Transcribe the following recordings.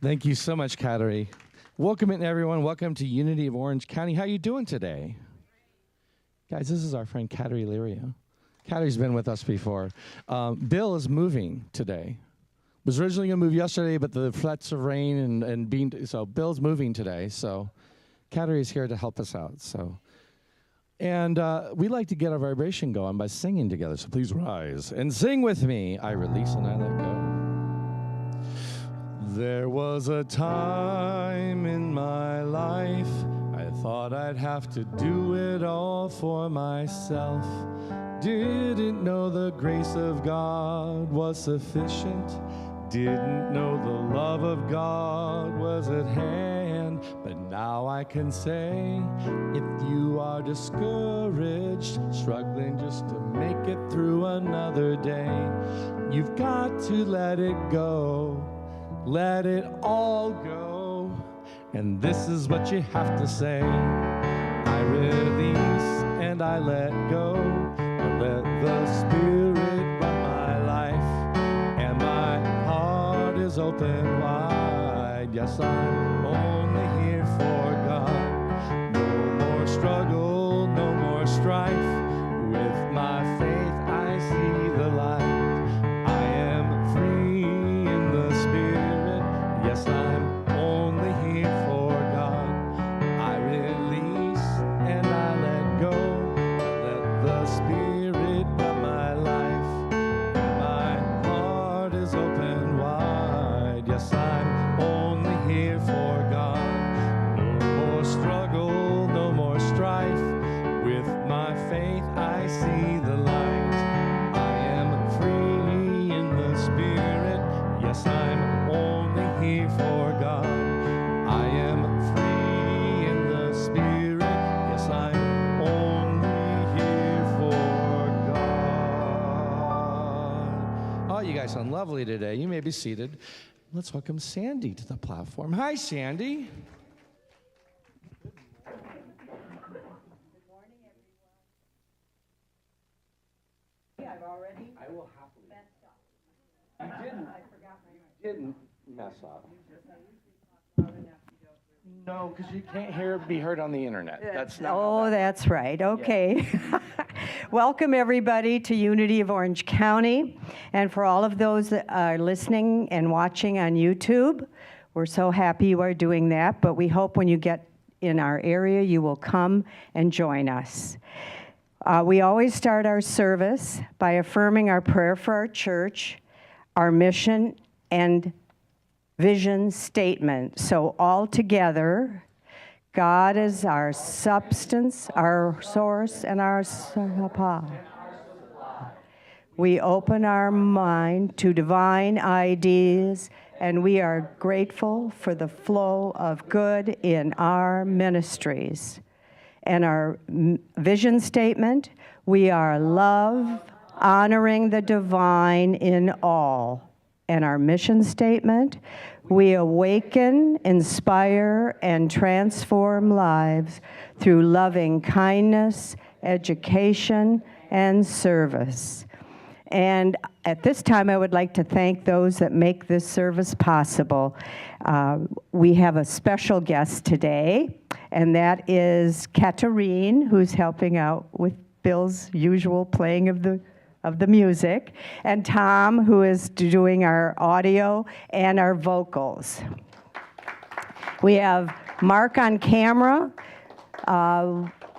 Thank you so much, McCary. Welcome in, everyone. Welcome to Unity of Orange County. How you doing today? Guys, this is our friend McCary Lirio. McCary's been with us before. Bill is moving today. Was originally going to move yesterday, but the threats of rain and being, so Bill's moving today. So McCary is here to help us out. And we like to get our vibration going by singing together. So please rise and sing with me. I release and I let go. There was a time in my life I thought I'd have to do it all for myself. Didn't know the grace of God was sufficient. Didn't know the love of God was at hand. But now I can say, if you are discouraged, struggling just to make it through another day, you've got to let it go. Let it all go. And this is what you have to say. I release and I let go. I let the Spirit run my life. And my heart is open wide. Yes, I'm only here for God. No more struggle, no more strife. With my faith I see the light. I am free in the Spirit. Yes, I'm only here for God. I release and I let go. Let the Spirit run my life. And my heart is open wide. Yes, I'm only here for God. No more struggle, no more strife. With my faith I see the light. I am free in the Spirit. Yes, I'm only here for God. I am free in the Spirit. Yes, I'm only here for God. Oh, you guys sound lovely today. You may be seated. Let's welcome Sandy to the platform. Hi, Sandy. I've already I will happily. messed up. You didn't. I forgot my mic. Didn't mess up. Loud enough to go through. No, because you can't be heard on the internet. That's not. Oh, that's right. Okay. Welcome, everybody, to Unity of Orange County. And for all of those that are listening and watching on YouTube, we're so happy you are doing that. But we hope when you get in our area, you will come and join us. We always start our service by affirming our prayer for our church, our mission, and vision statement. So all together, God is our substance, our source, and our supply. We open our mind to divine ideas, and we are grateful for the flow of good in our ministries. And our vision statement, we are love, honoring the divine in all. And our mission statement, we awaken, inspire, and transform lives through loving kindness, education, and service. And at this time, I would like to thank those that make this service possible. We have a special guest today, and that is Katarine, who's helping out with Bill's usual playing of the music, and Tom, who is doing our audio and our vocals. We have Mark on camera.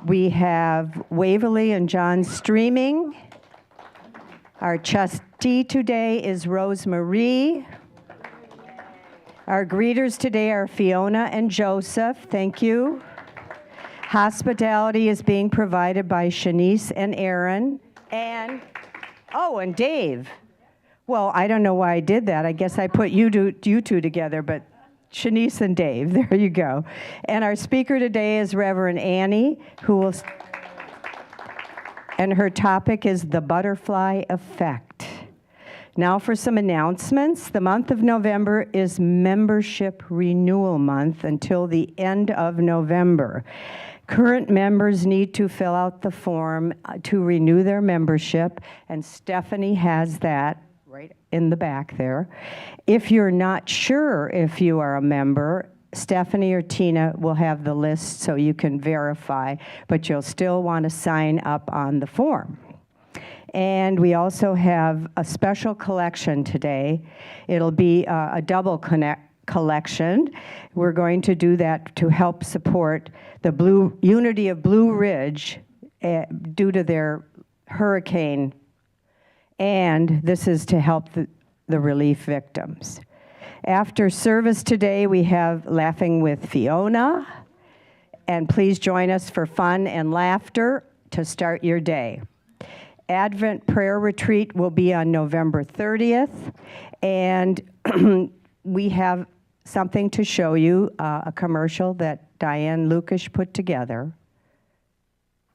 We have Waverly and John streaming. Our trustee today is Rosemarie. Our greeters today are Fiona and Joseph. Thank you. Hospitality is being provided by Shanice and Aaron. And Dave. Well, I don't know why I did that. I guess I put you two together, but Shanice and Dave, there you go. And our speaker today is Reverend Annie, and her topic is the butterfly effect. Now for some announcements. The month of November is membership renewal month until the end of November. Current members need to fill out the form to renew their membership, and Stephanie has that right in the back there. If you're not sure if you are a member, Stephanie or Tina will have the list so you can verify, but you'll still want to sign up on the form. And we also have a special collection today. It'll be a double collection. We're going to do that to help support the Unity of Blue Ridge due to their hurricane, and this is to help the relief victims. After service today, we have Laughing with Fiona, and please join us for fun and laughter to start your day. Advent Prayer Retreat will be on November 30th, and we have something to show you, a commercial that Diane Lukic put together.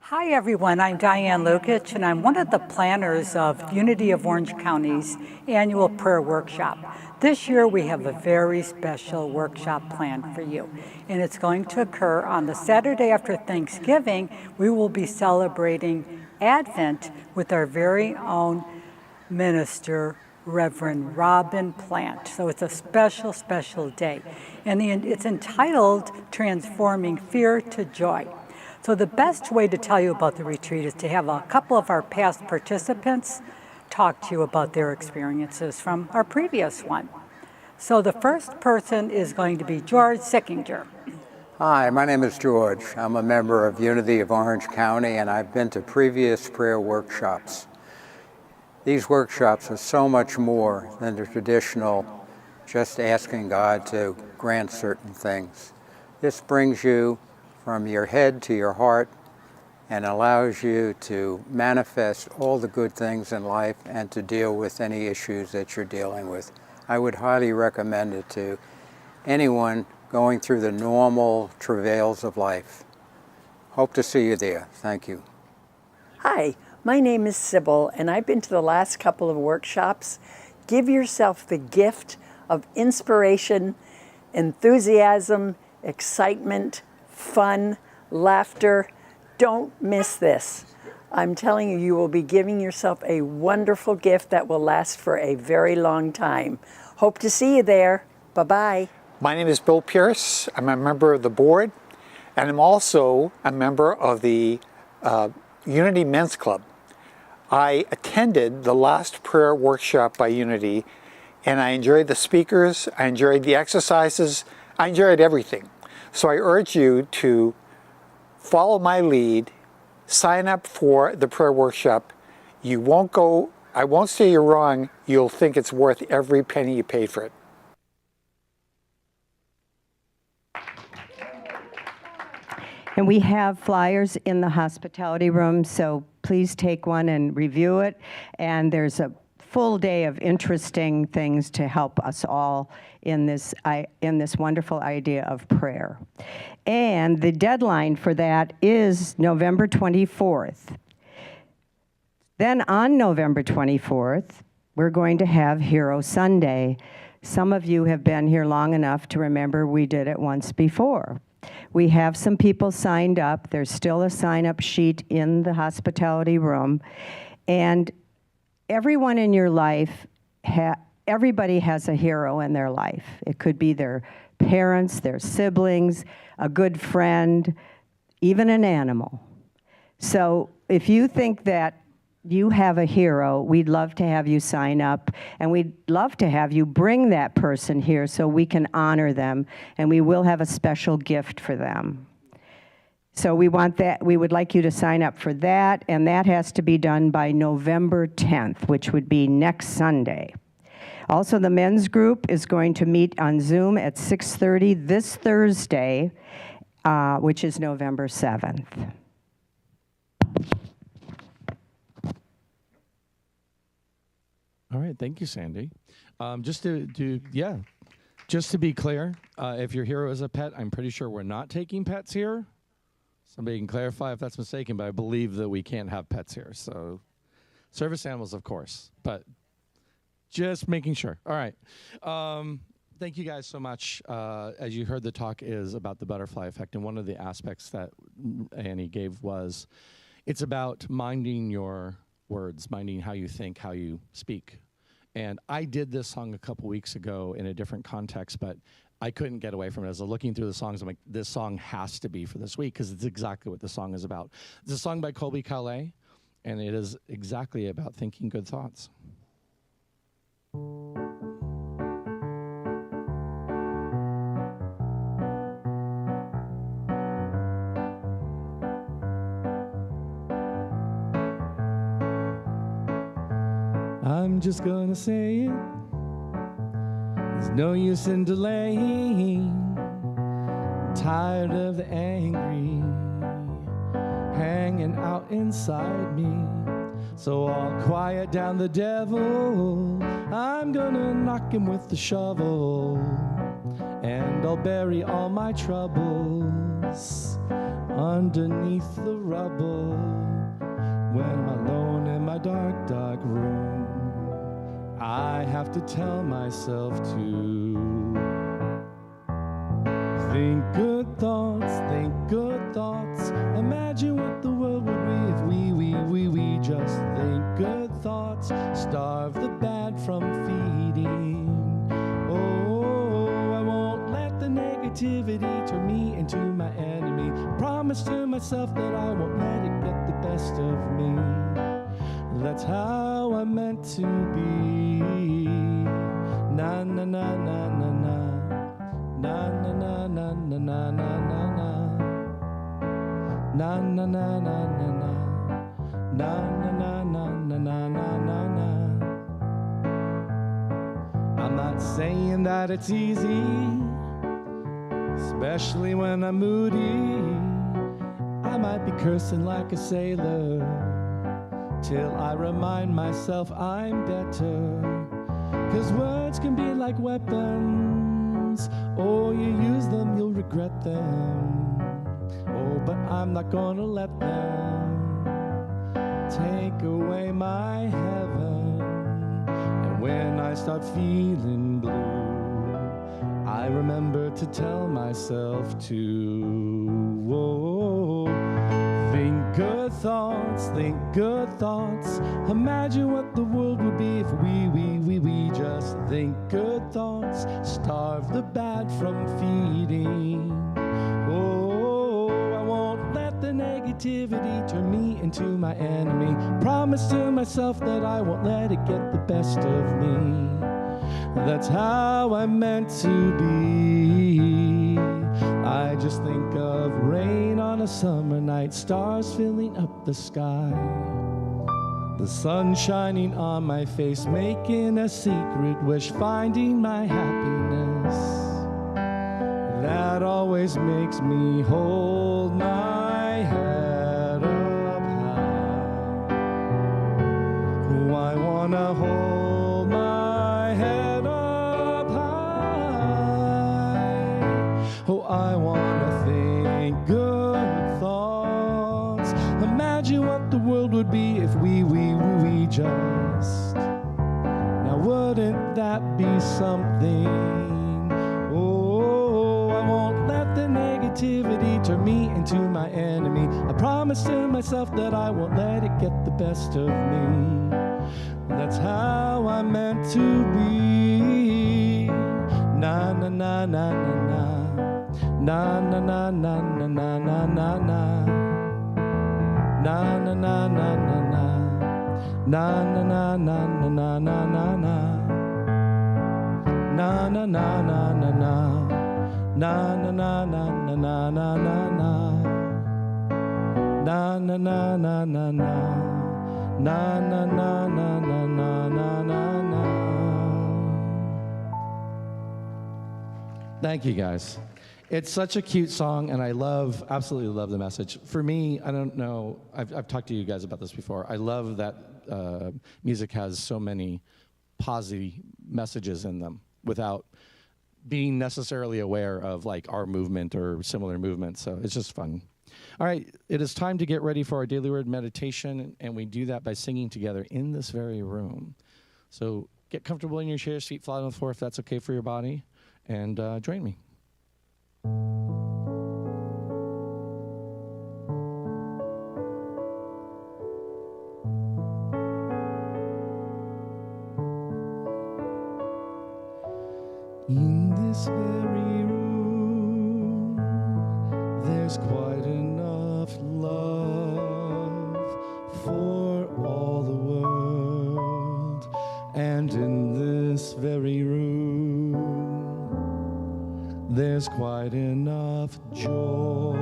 Hi everyone, I'm Diane Lukic, and I'm one of the planners of Unity of Orange County's annual prayer workshop. This year we have a very special workshop planned for you, and it's going to occur on the Saturday after Thanksgiving. We will be celebrating Advent with our very own minister, Reverend Robin Plant. So it's a special, special day. And it's entitled Transforming Fear to Joy. So the best way to tell you about the retreat is to have a couple of our past participants talk to you about their experiences from our previous one. So the first person is going to be George Sickinger. Hi, my name is George. I'm a member of Unity of Orange County, and I've been to previous prayer workshops. These workshops are so much more than the traditional just asking God to grant certain things. This brings you from your head to your heart and allows you to manifest all the good things in life and to deal with any issues that you're dealing with. I would highly recommend it to anyone going through the normal travails of life. Hope to see you there. Thank you. Hi, my name is Sybil, and I've been to the last couple of workshops. Give yourself the gift of inspiration, enthusiasm, excitement, fun, laughter. Don't miss this. I'm telling you, you will be giving yourself a wonderful gift that will last for a very long time. Hope to see you there. Bye-bye. My name is Bill Pierce. I'm a member of the board, and I'm also a member of the Unity Men's Club. I attended the last prayer workshop by Unity, and I enjoyed the speakers, I enjoyed the exercises, I enjoyed everything. So I urge you to follow my lead, sign up for the prayer workshop. I won't say you're wrong, you'll think it's worth every penny you paid for it. And we have flyers in the hospitality room, so please take one and review it. And there's a full day of interesting things to help us all in this wonderful idea of prayer. And the deadline for that is November 24th. Then on November 24th, we're going to have Hero Sunday. Some of you have been here long enough to remember we did it once before. We have some people signed up. There's still a sign-up sheet in the hospitality room. And everyone in your life, everybody has a hero in their life. It could be their parents, their siblings, a good friend, even an animal. So if you think that you have a hero, we'd love to have you sign up, and we'd love to have you bring that person here so we can honor them, and we will have a special gift for them. So we would like you to sign up for that, and that has to be done by November 10th, which would be next Sunday. Also, the men's group is going to meet on Zoom at 6:30 this Thursday, which is November 7th. All right, thank you, Sandy. Just to be clear, if your hero is a pet, I'm pretty sure we're not taking pets here. Somebody can clarify if that's mistaken, but I believe that we can't have pets here. So service animals, of course, but just making sure. All right. Thank you guys so much. As you heard, the talk is about the butterfly effect, and one of the aspects that Annie gave was it's about minding your words, minding how you think, how you speak. And I did this song a couple weeks ago in a different context, but I couldn't get away from it. As I was looking through the songs, I'm like, this song has to be for this week because it's exactly what the song is about. It's a song by Colby Calais, and it is exactly about thinking good thoughts. I'm just gonna say it. There's no use in delaying. I'm tired of the angry hanging out inside me. So I'll quiet down the devil. I'm gonna knock him with the shovel, and I'll bury all my troubles underneath the rubble. When I'm alone in my dark, dark room, I have to tell myself to think good thoughts, think good thoughts. Imagine what the world would be if we just think good thoughts. Starve the bad from feeding. Oh, I won't let the negativity turn me into my enemy. Promise to myself that I won't let it get the best of me. That's how I'm meant to be. Na na na na na na. Na na na na na na na na na. Na na na na na na. Na na na na na na na na. I'm not saying that it's easy, especially when I'm moody. I might be cursing like a sailor till I remind myself I'm better. 'Cause words can be like weapons. Oh, you use them, you'll regret them. Oh, but I'm not gonna let them take away my heaven. And when I start feeling blue, I remember to tell myself to, whoa, think good thoughts, think good thoughts. Imagine what the world would be if we just think good thoughts. Starve the bad from feeding. Oh, I won't let the negativity turn me into my enemy. Promise to myself that I won't let it get the best of me. That's how I'm meant to be. I just think of rain on a summer night, stars filling up the sky, the sun shining on my face, making a secret wish, finding my happiness. That always makes me hold my head up high. Oh, I wanna hold my head up high. Oh, I wanna think good thoughts. Imagine what the world would be if we just. Now wouldn't that be something? Oh, I won't let the negativity turn me into my enemy. I promise to myself that I won't let it get the best of me. That's how I'm meant to be. Na na na na na na. Na na na na na na na na na. Na na na na na na. Na na na na na na na na na. Na na na na na na. Na na na na na na na na na. Na na na na na na. Na na na na na na na na na. Thank you, guys. It's such a cute song, and I absolutely love the message. For me, I don't know, I've talked to you guys about this before. I love that music has so many positive messages in them without being necessarily aware of like our movement or similar movements. So it's just fun. All right, it is time to get ready for our daily word meditation, and we do that by singing together in this very room. So get comfortable in your chairs, feet flat on the floor if that's okay for your body, and join me. this very room, there's quite enough love for all the world. And in this very room, there's quite enough joy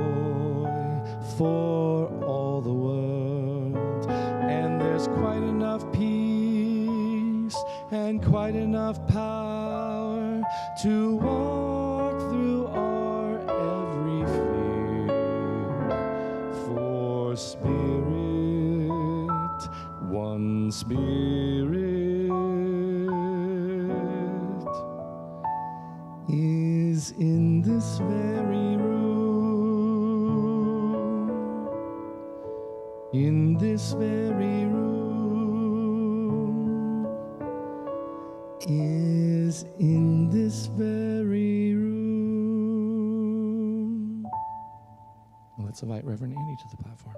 for all the world. And there's quite enough peace and quite enough power to walk through our every fear. For Spirit, one Spirit, is in this very room, in this very room, is in this very room. Let's invite Reverend Annie to the platform.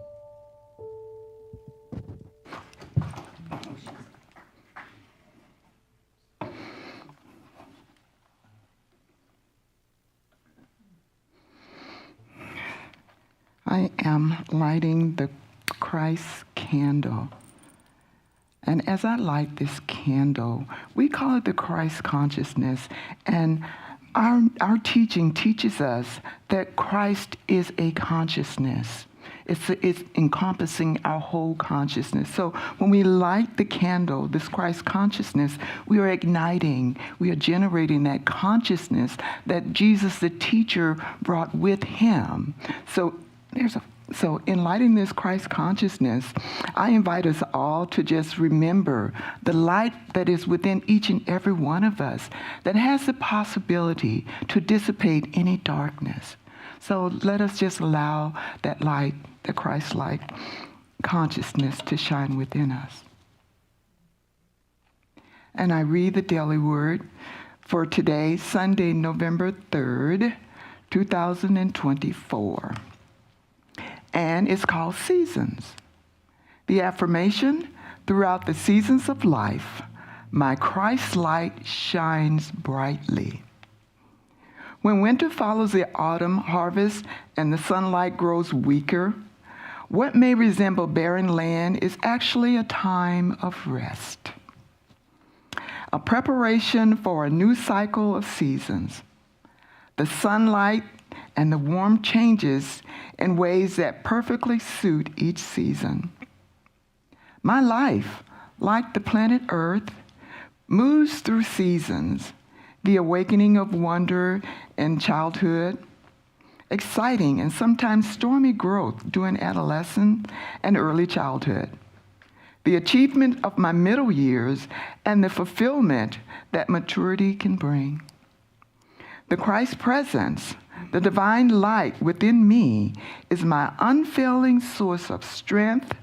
I am lighting the Christ candle. And as I light this candle, we call it the Christ consciousness. And our teaching teaches us that Christ is a consciousness. It's encompassing our whole consciousness. So when we light the candle, this Christ consciousness, we are igniting, we are generating that consciousness that Jesus, the teacher, brought with him. So in lighting this Christ consciousness, I invite us all to just remember the light that is within each and every one of us that has the possibility to dissipate any darkness. So let us just allow that light, the Christ-like consciousness, to shine within us. And I read the daily word for today, Sunday, November 3rd, 2024. And it's called Seasons. The affirmation: throughout the seasons of life, my Christ light shines brightly. When winter follows the autumn harvest and the sunlight grows weaker, what may resemble barren land is actually a time of rest, a preparation for a new cycle of seasons. The sunlight and the warmth changes in ways that perfectly suit each season. My life, like the planet Earth, moves through seasons: the awakening of wonder in childhood, exciting and sometimes stormy growth during adolescence and early childhood, the achievement of my middle years, and the fulfillment that maturity can bring. The Christ presence, the divine light within me, is my unfailing source of strength,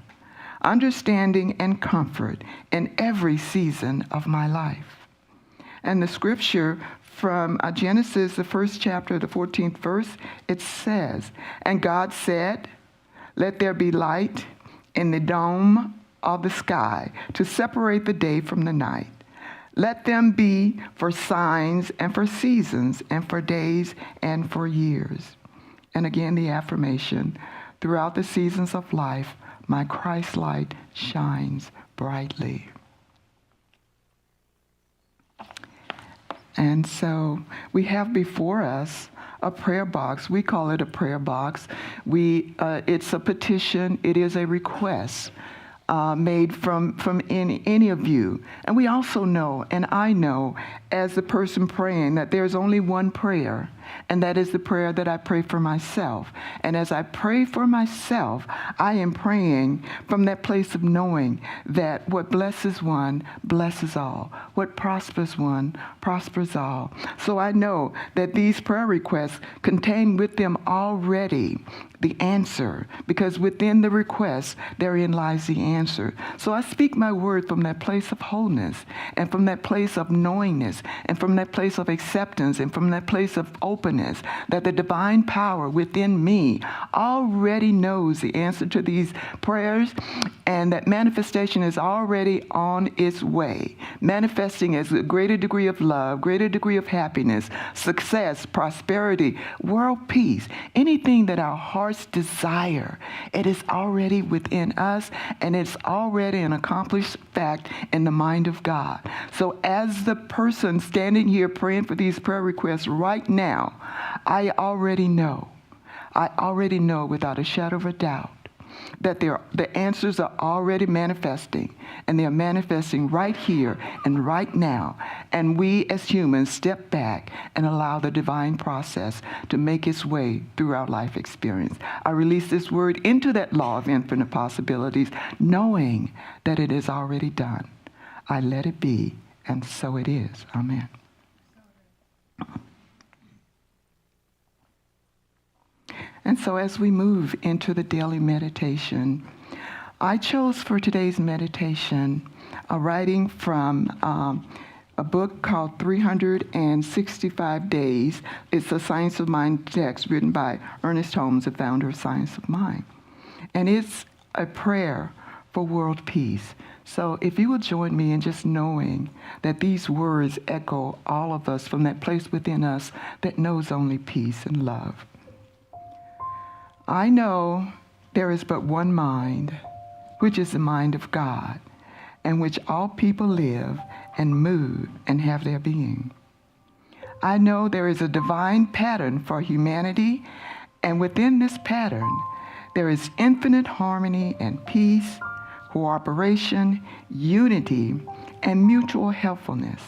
understanding, and comfort in every season of my life. And the scripture from Genesis, the first chapter, the 14th verse, it says, "And God said, let there be light in the dome of the sky to separate the day from the night. Let them be for signs and for seasons and for days and for years." And again, the affirmation: throughout the seasons of life, my Christ light shines brightly. And so we have before us a prayer box. We call it a prayer box. It's a petition. It is a request made from any of you. And we also know, and I know as the person praying, that there's only one prayer, and that is the prayer that I pray for myself. And as I pray for myself, I am praying from that place of knowing that what blesses one blesses all. What prospers one prospers all. So I know that these prayer requests contain with them already the answer, because within the request, therein lies the answer. So I speak my word from that place of wholeness, and from that place of knowingness, and from that place of acceptance, and from that place of openness, openness, that the divine power within me already knows the answer to these prayers, and that manifestation is already on its way, manifesting as a greater degree of love, greater degree of happiness, success, prosperity, world peace, anything that our hearts desire. It is already within us, and it's already an accomplished fact in the mind of God. So as the person standing here praying for these prayer requests right now, I already know without a shadow of a doubt that the answers are already manifesting, and they're manifesting right here and right now. And we as humans step back and allow the divine process to make its way through our life experience. I release this word into that law of infinite possibilities, knowing that it is already done. I let it be, and so it is. Amen. And so as we move into the daily meditation, I chose for today's meditation a writing from a book called 365 Days. It's a Science of Mind text written by Ernest Holmes, the founder of Science of Mind. And it's a prayer for world peace. So if you will join me in just knowing that these words echo all of us from that place within us that knows only peace and love. I know there is but one mind, which is the mind of God, in which all people live and move and have their being. I know there is a divine pattern for humanity, and within this pattern, there is infinite harmony and peace, cooperation, unity, and mutual helpfulness.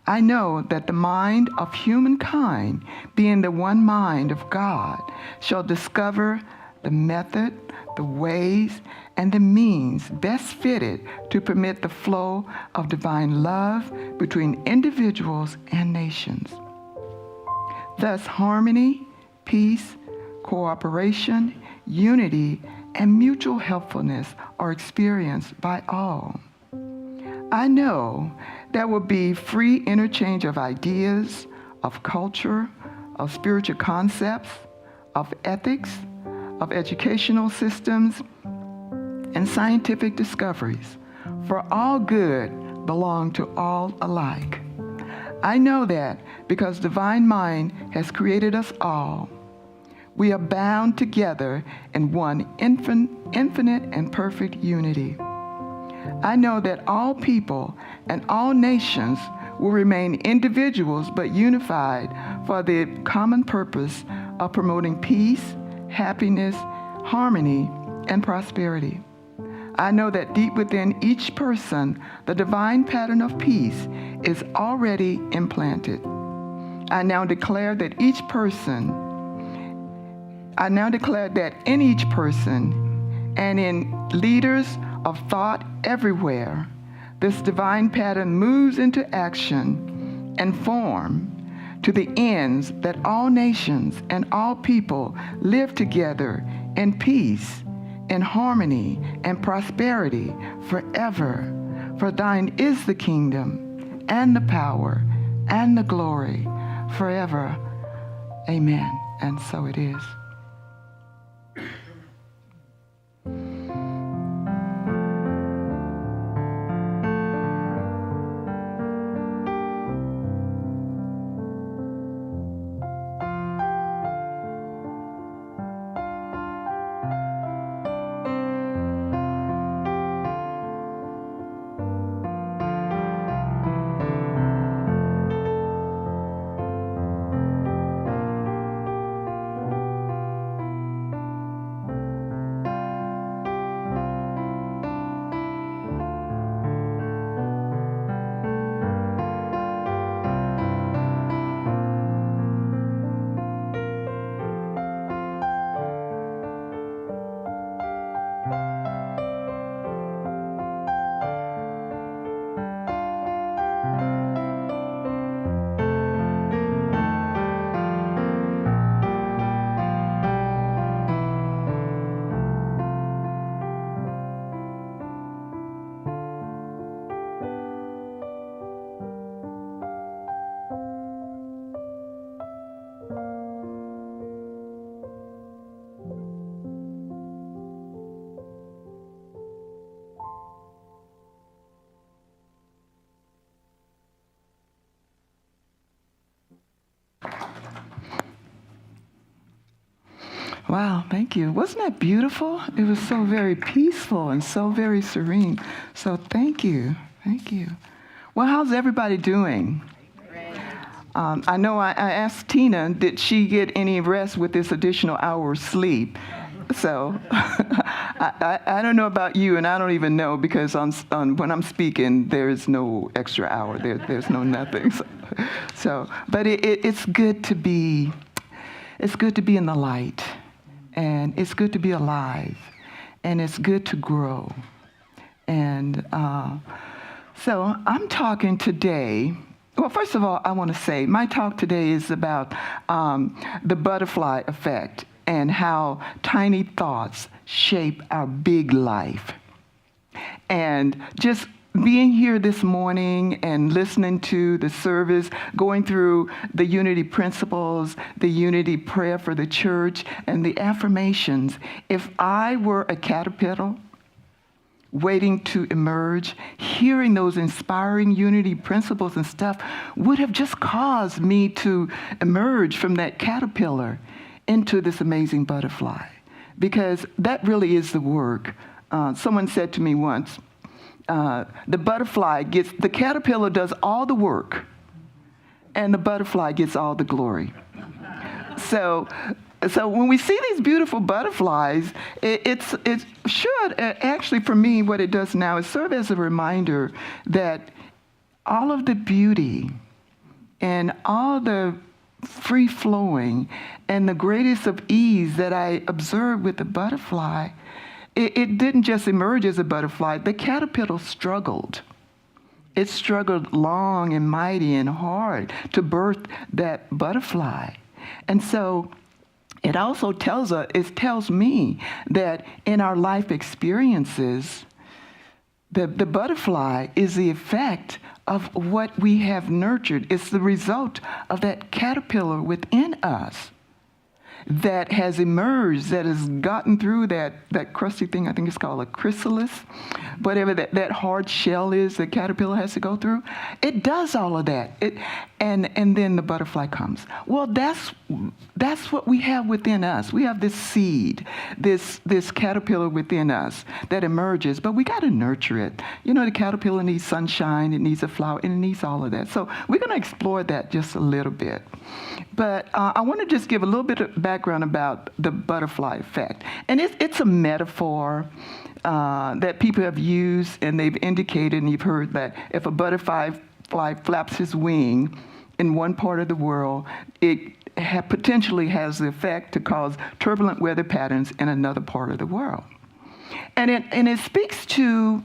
I know that the mind of humankind, being the one mind of God, shall discover the method, the ways, and the means best fitted to permit the flow of divine love between individuals and nations. Thus, harmony, peace, cooperation, unity, and mutual helpfulness are experienced by all. I know there will be free interchange of ideas, of culture, of spiritual concepts, of ethics, of educational systems, and scientific discoveries, for all good belong to all alike. I know that because divine mind has created us all, we are bound together in one infinite and perfect unity. I know that all people and all nations will remain individuals but unified for the common purpose of promoting peace, happiness, harmony, and prosperity. I know that deep within each person, the divine pattern of peace is already implanted. I now declare that in each person and in leaders of thought everywhere, this divine pattern moves into action and form to the ends that all nations and all people live together in peace, in harmony, and prosperity forever. For thine is the kingdom and the power and the glory forever. Amen. And so it is. Wow, thank you. Wasn't that beautiful? It was so very peaceful and so very serene. So thank you. Thank you. Well, how's everybody doing? I know I asked Tina, did she get any rest with this additional hour of sleep? So I don't know about you, and I don't even know, because when I'm speaking, there is no extra hour. There's no nothing. But it's good to be. It's good to be in the light, and it's good to be alive, and it's good to grow. And so I'm talking today. Well, first of all, I want to say my talk today is about the butterfly effect and how tiny thoughts shape our big life. And just being here this morning and listening to the service, going through the unity principles, the unity prayer for the church, and the affirmations, if I were a caterpillar waiting to emerge, hearing those inspiring unity principles and stuff would have just caused me to emerge from that caterpillar into this amazing butterfly, because that really is the work. Someone said to me once, the caterpillar does all the work, and the butterfly gets all the glory. So when we see these beautiful butterflies, it should actually, for me, what it does now is serve as a reminder that all of the beauty and all the free flowing and the greatest of ease that I observed with the butterfly, it didn't just emerge as a butterfly. The caterpillar struggled. It struggled long and mighty and hard to birth that butterfly. And so it also tells me that in our life experiences, the butterfly is the effect of what we have nurtured. It's the result of that caterpillar within us that has emerged, that has gotten through that crusty thing, I think it's called a chrysalis, whatever that hard shell is that caterpillar has to go through. It does all of that. And then the butterfly comes. Well, that's what we have within us. We have this seed, this caterpillar within us that emerges, but we got to nurture it. You know, the caterpillar needs sunshine, it needs a flower, and it needs all of that. So we're going to explore that just a little bit. But I want to just give a little bit of background about the butterfly effect. And it's a metaphor that people have used, and they've indicated, and you've heard that if a butterfly flaps his wing in one part of the world, it potentially has the effect to cause turbulent weather patterns in another part of the world. And it speaks to,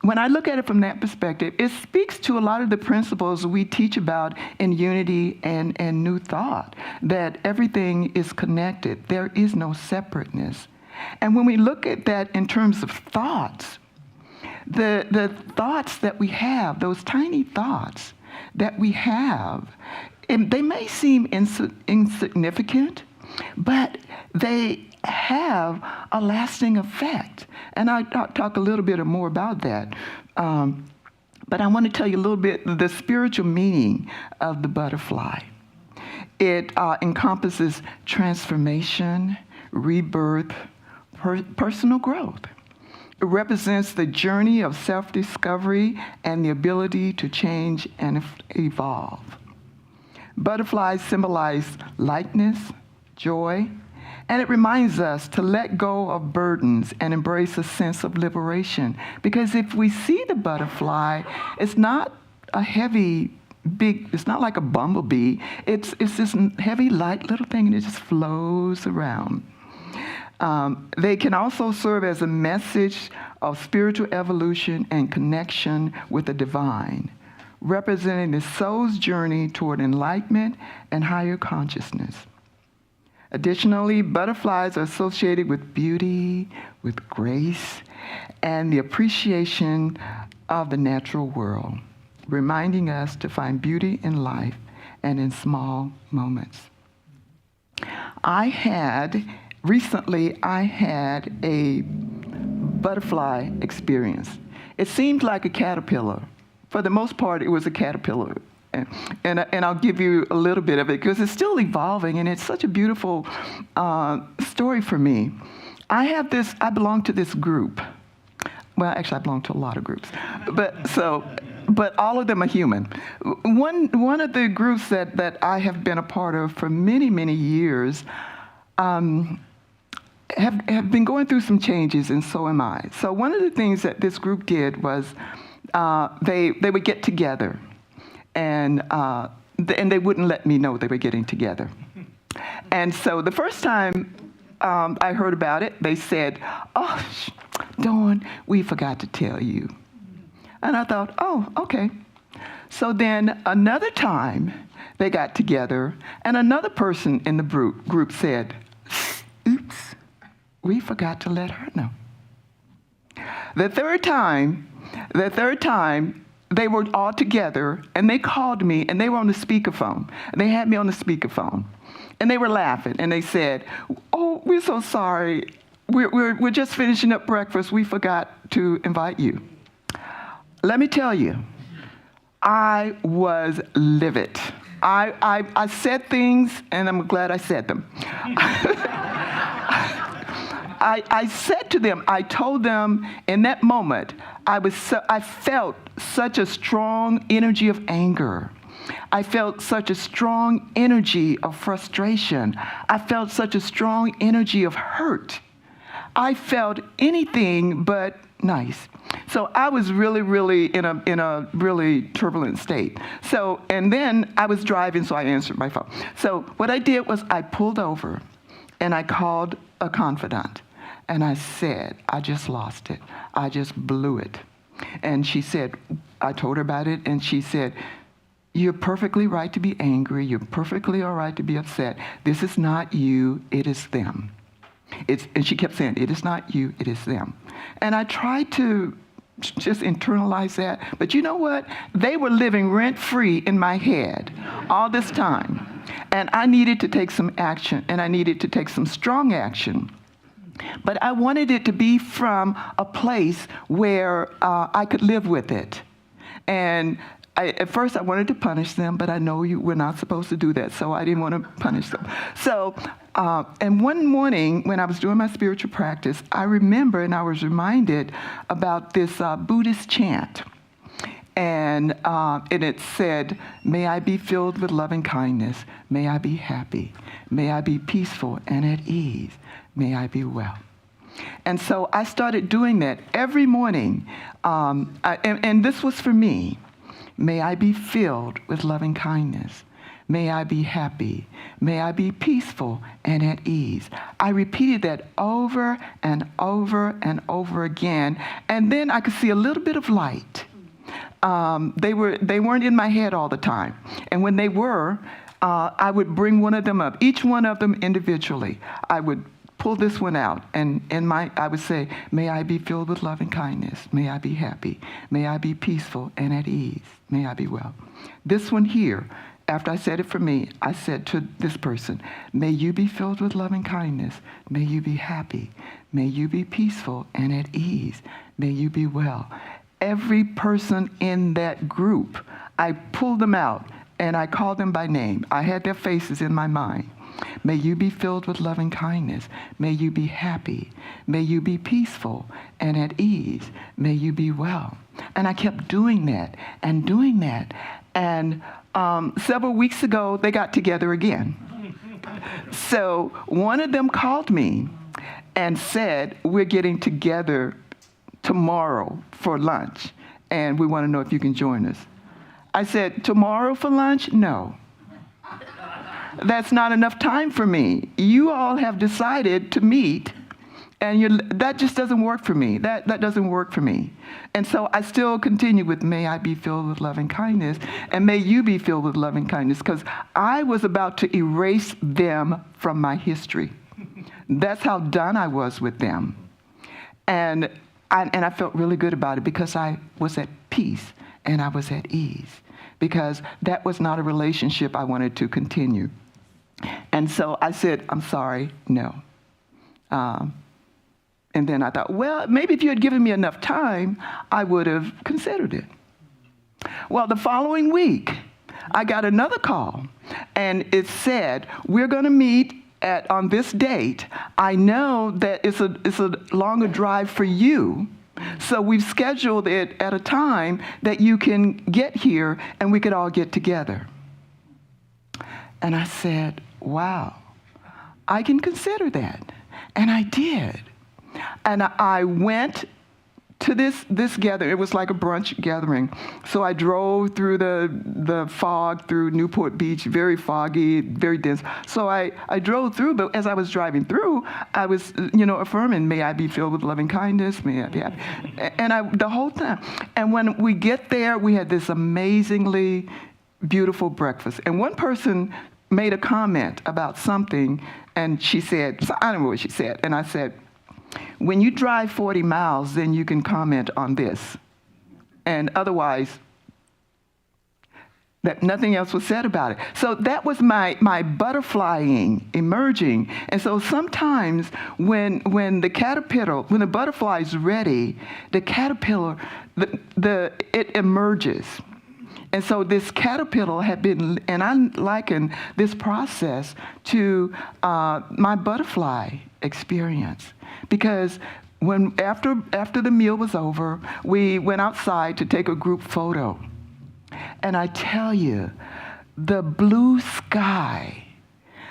when I look at it from that perspective, it speaks to a lot of the principles we teach about in unity and New Thought, that everything is connected. There is no separateness. And when we look at that in terms of thoughts, the thoughts that we have, those tiny thoughts that we have, they may seem insignificant, but they have a lasting effect. And I'll talk a little bit more about that. But I want to tell you a little bit the spiritual meaning of the butterfly. It encompasses transformation, rebirth, personal growth. It represents the journey of self-discovery and the ability to change and evolve. Butterflies symbolize lightness, joy, and it reminds us to let go of burdens and embrace a sense of liberation. Because if we see the butterfly, it's not a heavy, big, it's not like a bumblebee. It's this heavy, light little thing, and it just flows around. They can also serve as a message of spiritual evolution and connection with the divine, representing the soul's journey toward enlightenment and higher consciousness. Additionally, butterflies are associated with beauty, with grace, and the appreciation of the natural world, reminding us to find beauty in life and in small moments. Recently, I had a butterfly experience. It seemed like a caterpillar. For the most part, it was a caterpillar. and I'll give you a little bit of it because it's still evolving, and it's such a beautiful story for me. I belong to this group. Well, actually, I belong to a lot of groups, but all of them are human. One of the groups that I have been a part of for many, many years have been going through some changes, and so am I. So one of the things that this group did was they would get together, and they wouldn't let me know they were getting together. And so the first time I heard about it, they said, "Oh, Dawn, we forgot to tell you." And I thought, oh, okay. So then another time they got together, and another person in the group said, "Oops, we forgot to let her know." The third time, they were all together, and they called me, and they were on the speakerphone. And they had me on the speakerphone, and they were laughing, and they said, "Oh, we're so sorry. We're just finishing up breakfast. We forgot to invite you." Let me tell you, I was livid. I said things, and I'm glad I said them. I said to them, I told them in that moment, I felt such a strong energy of anger. I felt such a strong energy of frustration. I felt such a strong energy of hurt. I felt anything but nice. So I was really in a really turbulent state. So, and then I was driving, so I answered my phone. So what I did was I pulled over, and I called a confidant, and I said, "I just lost it. I just blew it." And she said, I told her about it, and she said, "You're perfectly right to be angry. You're perfectly all right to be upset. This is not you, it is them." And she kept saying, "It is not you, it is them." And I tried to just internalize that. But you know what? They were living rent-free in my head all this time. And I needed to take some action, and I needed to take some strong action. But I wanted it to be from a place where I could live with it. And at first I wanted to punish them, but I know we're not supposed to do that, so I didn't want to punish them. So, and one morning when I was doing my spiritual practice, I remember and I was reminded about this Buddhist chant. And it said, "May I be filled with loving kindness. May I be happy. May I be peaceful and at ease. May I be well." And so I started doing that every morning. And this was for me. May I be filled with loving kindness. May I be happy. May I be peaceful and at ease. I repeated that over and over and over again. And then I could see a little bit of light. They weren't in my head all the time. And when they were, I would bring one of them up, each one of them individually. I would pull this one out, and I would say, "May I be filled with loving kindness. May I be happy. May I be peaceful and at ease. May I be well." This one here, after I said it for me, I said to this person, "May you be filled with loving kindness. May you be happy. May you be peaceful and at ease. May you be well." Every person in that group, I pulled them out, and I called them by name. I had their faces in my mind. May you be filled with loving kindness. May you be happy. May you be peaceful and at ease. May you be well. And I kept doing that and doing that. And several weeks ago, they got together again. So one of them called me and said, "We're getting together tomorrow for lunch, and we want to know if you can join us." I said, "Tomorrow for lunch? No. That's not enough time for me. You all have decided to meet, and that just doesn't work for me. That doesn't work for me." And so I still continue with, "May I be filled with loving kindness, and may you be filled with loving kindness," because I was about to erase them from my history. That's how done I was with them. And I felt really good about it because I was at peace and I was at ease, because that was not a relationship I wanted to continue. And so I said, "I'm sorry, no." And then I thought, well, maybe if you had given me enough time, I would have considered it. Well, the following week, I got another call, and it said, we're going to meet on this date. I know that it's a longer drive for you, so we've scheduled it at a time that you can get here and we could all get together. And I said, wow, I can consider that. And I did. And I went to this gathering. It was like a brunch gathering. So I drove through the fog through Newport Beach, very foggy, very dense. So I drove through, but as I was driving through, I was, affirming, may I be filled with loving kindness, may I be happy. And the whole time. And when we get there, we had this amazingly beautiful breakfast. And one person made a comment about something, and she said, I don't know what she said, and I said, when you drive 40 miles, then you can comment on this. And otherwise, that nothing else was said about it. So that was my butterflying, emerging. And so sometimes when the butterfly is ready, the caterpillar, it emerges. And so this caterpillar had been, and I liken this process to my butterfly experience. Because after the meal was over, we went outside to take a group photo. And I tell you, the blue sky,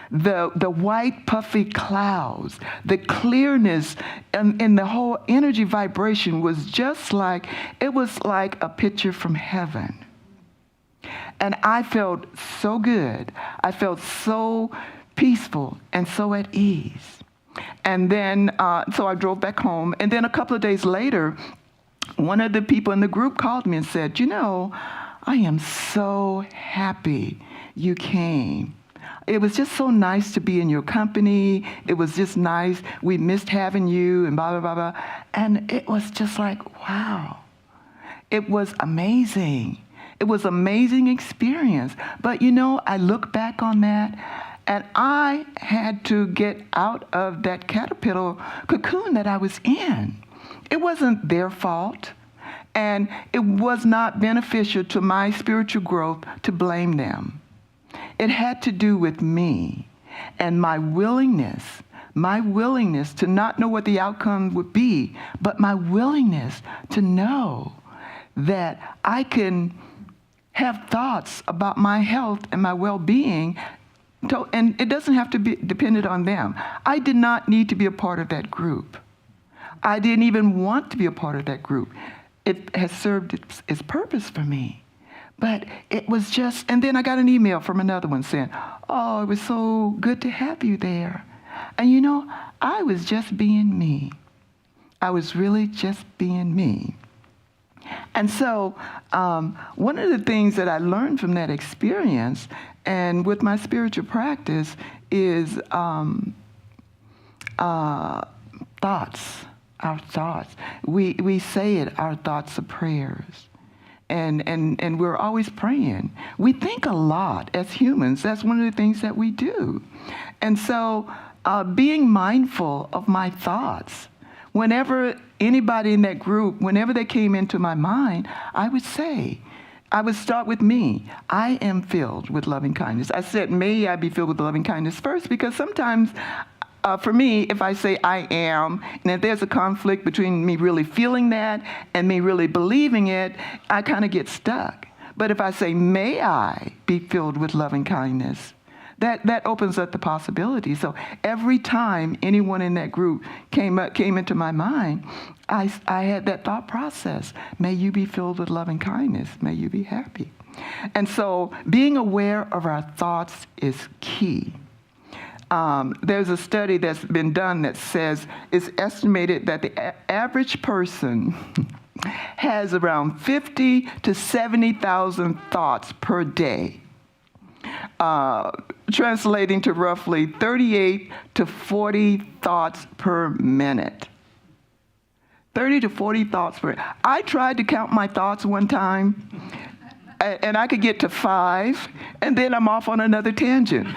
the white puffy clouds, the clearness, and the whole energy vibration was just like, it was like a picture from heaven. And I felt so good. I felt so peaceful and so at ease. And then, so I drove back home. And then a couple of days later, one of the people in the group called me and said, I am so happy you came. It was just so nice to be in your company. It was just nice. We missed having you and blah, blah, blah, blah. And it was just like, wow. It was amazing. It was an amazing experience. But I look back on that, and I had to get out of that caterpillar cocoon that I was in. It wasn't their fault, and it was not beneficial to my spiritual growth to blame them. It had to do with me and my willingness to not know what the outcome would be, but my willingness to know that I can have thoughts about my health and my well-being, and it doesn't have to be dependent on them. I did not need to be a part of that group. I didn't even want to be a part of that group. It has served its purpose for me. But it was just, and then I got an email from another one saying, oh, it was so good to have you there. And I was just being me. I was really just being me. And so one of the things that I learned from that experience and with my spiritual practice is thoughts, our thoughts. We say it, our thoughts are prayers. And we're always praying. We think a lot as humans. That's one of the things that we do. And so being mindful of my thoughts, whenever anybody in that group, whenever they came into my mind, I would start with me. I am filled with loving kindness. I said, may I be filled with loving kindness first, because sometimes for me, if I say I am, and if there's a conflict between me really feeling that and me really believing it, I kind of get stuck. But if I say, may I be filled with loving kindness, that opens up the possibility. So every time anyone in that group came into my mind, I had that thought process. May you be filled with loving kindness. May you be happy. And so being aware of our thoughts is key. There's a study that's been done that says it's estimated that the average person has around 50 to 70,000 thoughts per day, translating to roughly 38 to 40 thoughts per minute. 30 to 40 thoughts per minute. I tried to count my thoughts one time, and I could get to 5, and then I'm off on another tangent.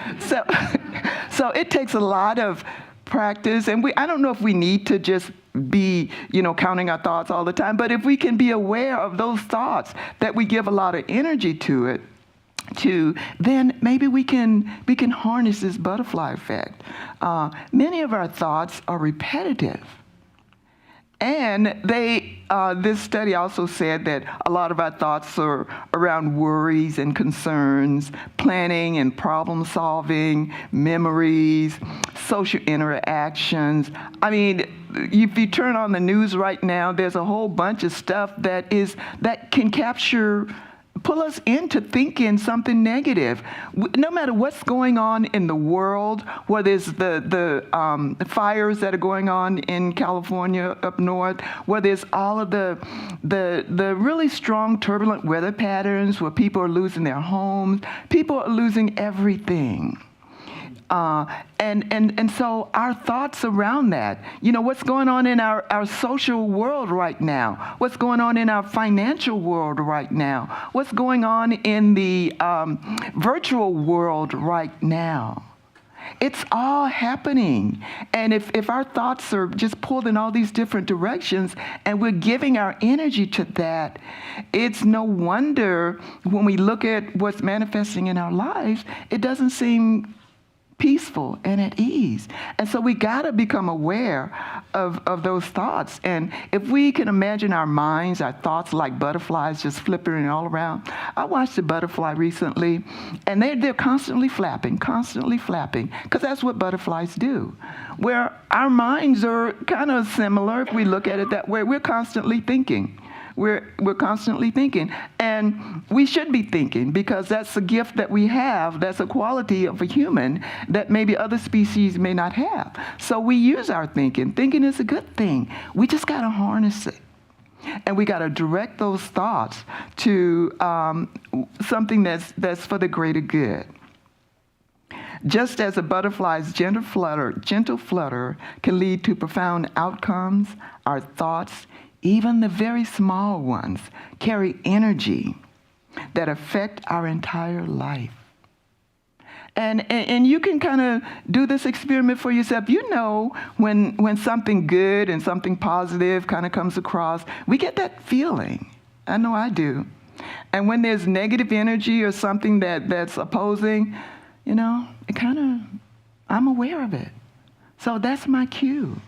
So it takes a lot of practice, and I don't know if we need to just be, counting our thoughts all the time, but if we can be aware of those thoughts, that we give a lot of energy to it, then maybe we can harness this butterfly effect. Many of our thoughts are repetitive. And this study also said that a lot of our thoughts are around worries and concerns, planning and problem solving, memories, social interactions. I mean, if you turn on the news right now, there's a whole bunch of stuff that can pull us into thinking something negative. No matter what's going on in the world, whether it's the fires that are going on in California up north, whether it's all of the really strong turbulent weather patterns where people are losing their homes, people are losing everything. And so our thoughts around that, what's going on in our social world right now, what's going on in our financial world right now, what's going on in the virtual world right now. It's all happening. And if our thoughts are just pulled in all these different directions and we're giving our energy to that, it's no wonder when we look at what's manifesting in our lives, it doesn't seem peaceful and at ease. And so we got to become aware of those thoughts. And if we can imagine our minds, our thoughts like butterflies just flipping all around. I watched a butterfly recently, and they're constantly flapping, because that's what butterflies do. Where our minds are kind of similar, if we look at it that way, we're constantly thinking. We're constantly thinking, and we should be thinking because that's a gift that we have. That's a quality of a human that maybe other species may not have. So we use our thinking. Thinking is a good thing. We just got to harness it, and we got to direct those thoughts to something that's for the greater good. Just as a butterfly's gentle flutter can lead to profound outcomes, our thoughts, even the very small ones, carry energy that affect our entire life. And you can kind of do this experiment for yourself. When something good and something positive kind of comes across, we get that feeling. I know I do. And when there's negative energy or something that's opposing, I'm aware of it. So that's my cue.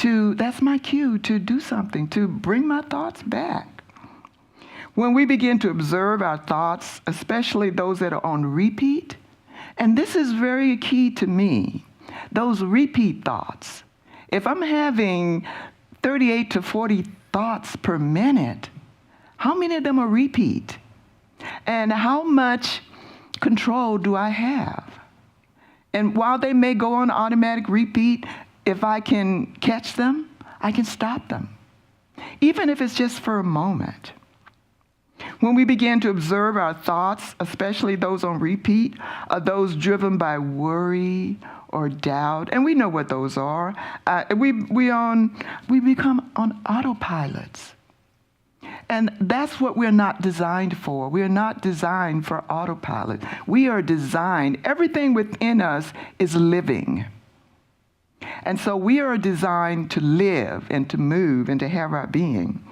That's my cue to do something, to bring my thoughts back. When we begin to observe our thoughts, especially those that are on repeat, and this is very key to me, those repeat thoughts. If I'm having 38 to 40 thoughts per minute, how many of them are repeat? And how much control do I have? And while they may go on automatic repeat, if I can catch them, I can stop them, even if it's just for a moment. When we begin to observe our thoughts, especially those on repeat, are those driven by worry or doubt, and we know what those are. We become on autopilots. And that's what we're not designed for. We're not designed for autopilot. We are designed, everything within us is living. And so we are designed to live and to move and to have our being.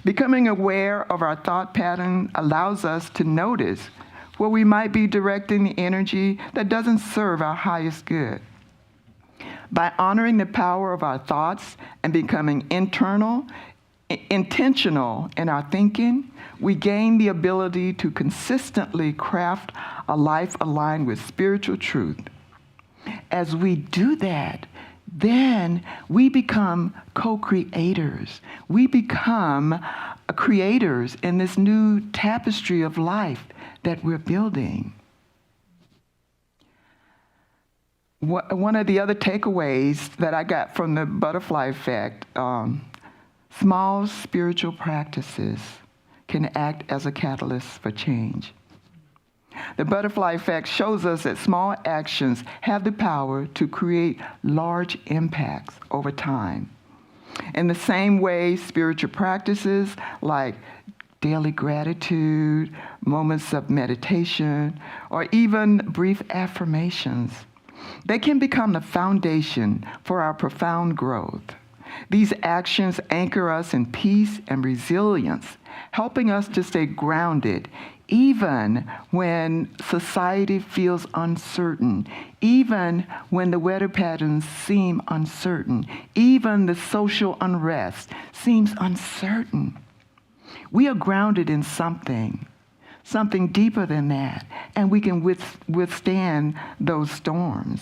Becoming aware of our thought pattern allows us to notice where we might be directing the energy that doesn't serve our highest good. By honoring the power of our thoughts and becoming intentional in our thinking, we gain the ability to consistently craft a life aligned with spiritual truth. As we do that, then we become co-creators. We become creators in this new tapestry of life that we're building. One of the other takeaways that I got from the butterfly effect, small spiritual practices can act as a catalyst for change. The butterfly effect shows us that small actions have the power to create large impacts over time. In the same way, spiritual practices like daily gratitude, moments of meditation, or even brief affirmations, they can become the foundation for our profound growth. These actions anchor us in peace and resilience, helping us to stay grounded even when society feels uncertain, even when the weather patterns seem uncertain, even the social unrest seems uncertain. We are grounded in something deeper than that, and we can withstand those storms.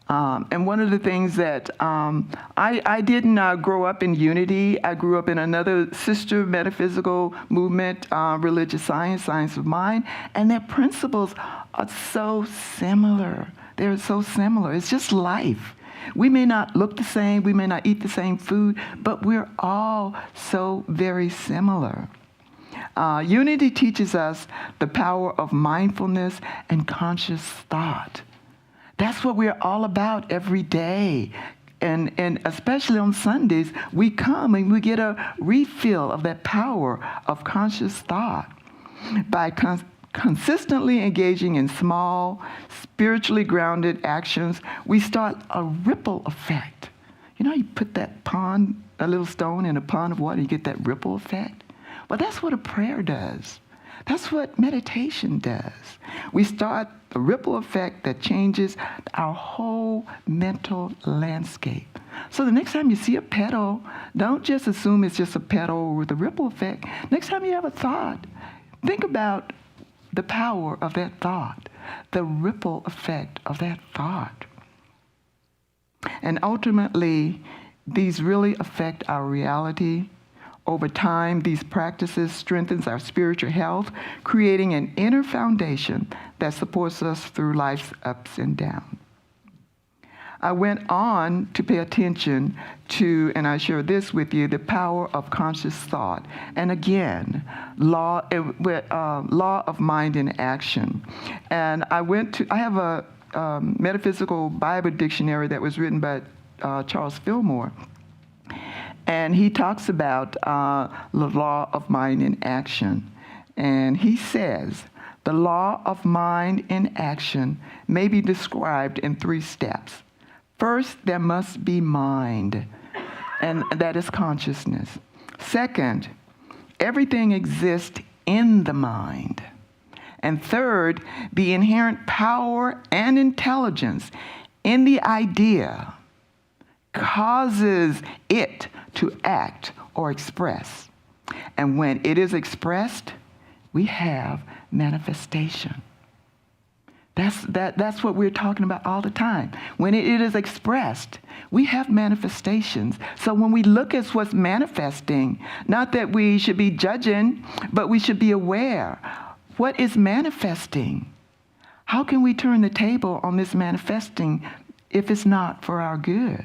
And one of the things that I didn't grow up in Unity. I grew up in another sister metaphysical movement, religious science of mind, and their principles are so similar. They're so similar. It's just life. We may not look the same, we may not eat the same food, but we're all so very similar. Unity teaches us the power of mindfulness and conscious thought. That's what we're all about every day. And especially on Sundays, we come and we get a refill of that power of conscious thought. By consistently engaging in small, spiritually grounded actions, we start a ripple effect. You know, you put that a little stone in a pond of water, you get that ripple effect. Well, that's what a prayer does. That's what meditation does. We start a ripple effect that changes our whole mental landscape. So the next time you see a petal, don't just assume it's just a petal with a ripple effect. Next time you have a thought, think about the power of that thought, the ripple effect of that thought. And ultimately, these really affect our reality. Over time, these practices strengthens our spiritual health, creating an inner foundation that supports us through life's ups and downs. I went on to pay attention to, and I share this with you, the power of conscious thought. And again, law of mind in action. And I have a metaphysical Bible dictionary that was written by Charles Fillmore. And he talks about the law of mind in action. And he says, the law of mind in action may be described in 3 steps. First, there must be mind, and that is consciousness. Second, everything exists in the mind. And third, the inherent power and intelligence in the idea causes it to act or express. And when it is expressed, we have manifestation. That's what we're talking about all the time. When it is expressed, we have manifestations. So when we look at what's manifesting, not that we should be judging, but we should be aware. What is manifesting? How can we turn the table on this manifesting if it's not for our good?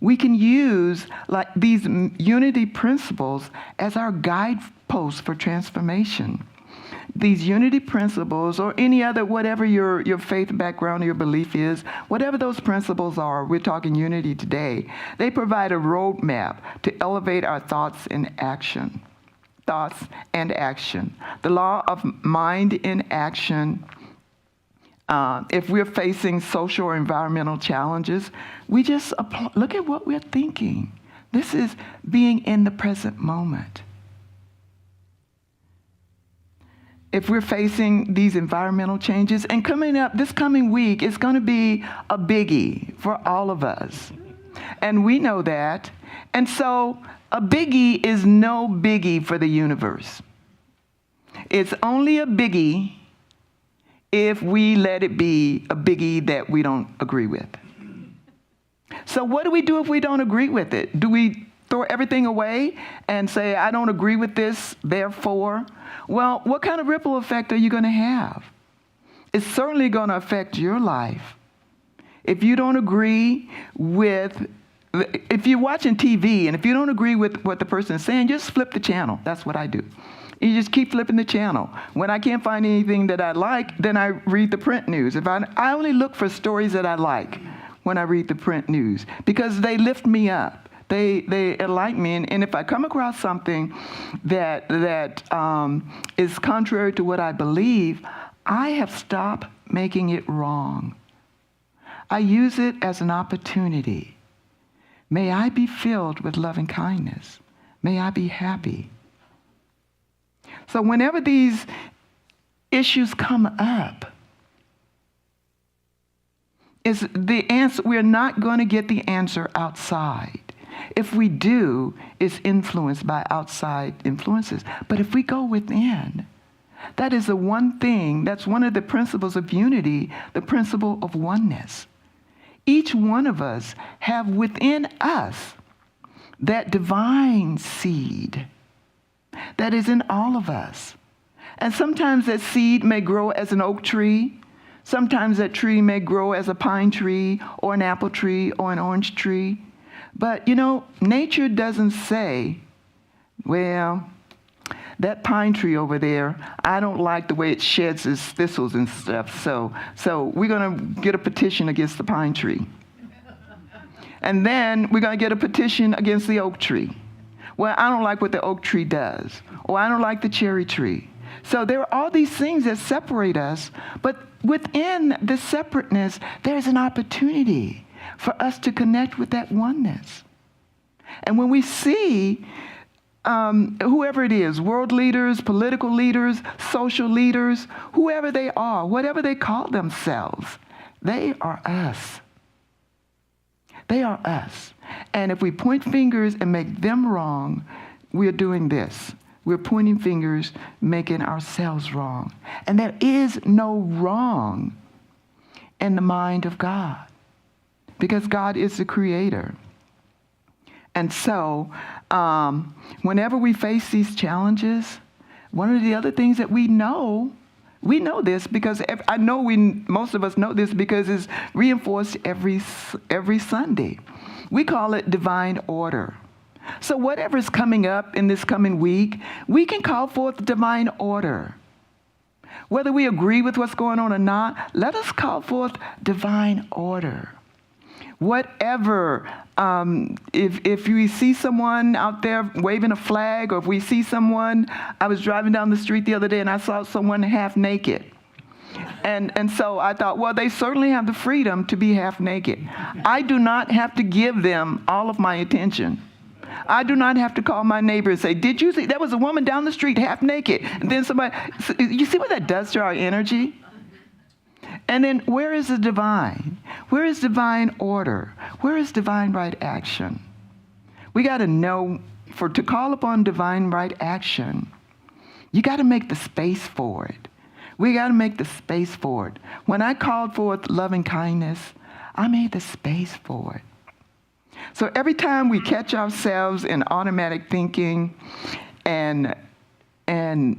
We can use like these unity principles as our guideposts for transformation. These unity principles, or any other, whatever your faith background or your belief is, whatever those principles are, we're talking unity today, they provide a roadmap to elevate our thoughts and action. Thoughts and action. The law of mind in action. If we're facing social or environmental challenges, we just look at what we're thinking. This is being in the present moment. If we're facing these environmental changes, and this coming week is going to be a biggie for all of us. And we know that. And so a biggie is no biggie for the universe. It's only a biggie if we let it be a biggie that we don't agree with. So what do we do if we don't agree with it? Do we throw everything away and say, I don't agree with this, therefore? Well, what kind of ripple effect are you going to have? It's certainly going to affect your life. If you don't agree if you're watching TV and if you don't agree with what the person is saying, just flip the channel. That's what I do. You just keep flipping the channel. When I can't find anything that I like, then I read the print news. I only look for stories that I like when I read the print news because they lift me up. They enlighten me. And if I come across something that is contrary to what I believe, I have stopped making it wrong. I use it as an opportunity. May I be filled with loving kindness. May I be happy. So whenever these issues come up, is the answer, we're not going to get the answer outside. If we do, it's influenced by outside influences. But if we go within, that is the one thing, that's one of the principles of unity, the principle of oneness. Each one of us have within us that divine seed that is in all of us. And sometimes that seed may grow as an oak tree. Sometimes that tree may grow as a pine tree or an apple tree or an orange tree. But, you know, nature doesn't say, well, that pine tree over there, I don't like the way it sheds its thistles and stuff, so we're going to get a petition against the pine tree. And then we're going to get a petition against the oak tree. Well, I don't like what the oak tree does, or I don't like the cherry tree. So there are all these things that separate us, but within the separateness, there's an opportunity for us to connect with that oneness. And when we see whoever it is, world leaders, political leaders, social leaders, whoever they are, whatever they call themselves, they are us. They are us. And if we point fingers and make them wrong, we're doing this. We're pointing fingers, making ourselves wrong. And there is no wrong in the mind of God, because God is the creator. And so, whenever we face these challenges, one of the other things that we know this because I know most of us know this because it's reinforced every Sunday. We call it divine order. So whatever's coming up in this coming week, we can call forth divine order. Whether we agree with what's going on or not, let us call forth divine order. Whatever, if we see someone out there waving a flag, or if we see someone, I was driving down the street the other day and I saw someone half naked. And so I thought, well, they certainly have the freedom to be half naked. I do not have to give them all of my attention. I do not have to call my neighbor and say, did you see, that was a woman down the street half naked. And then somebody, you see what that does to our energy? And then where is the divine? Where is divine order? Where is divine right action? We got to know, to call upon divine right action, you got to make the space for it. We got to make the space for it. When I called forth loving kindness, I made the space for it. So every time we catch ourselves in automatic thinking and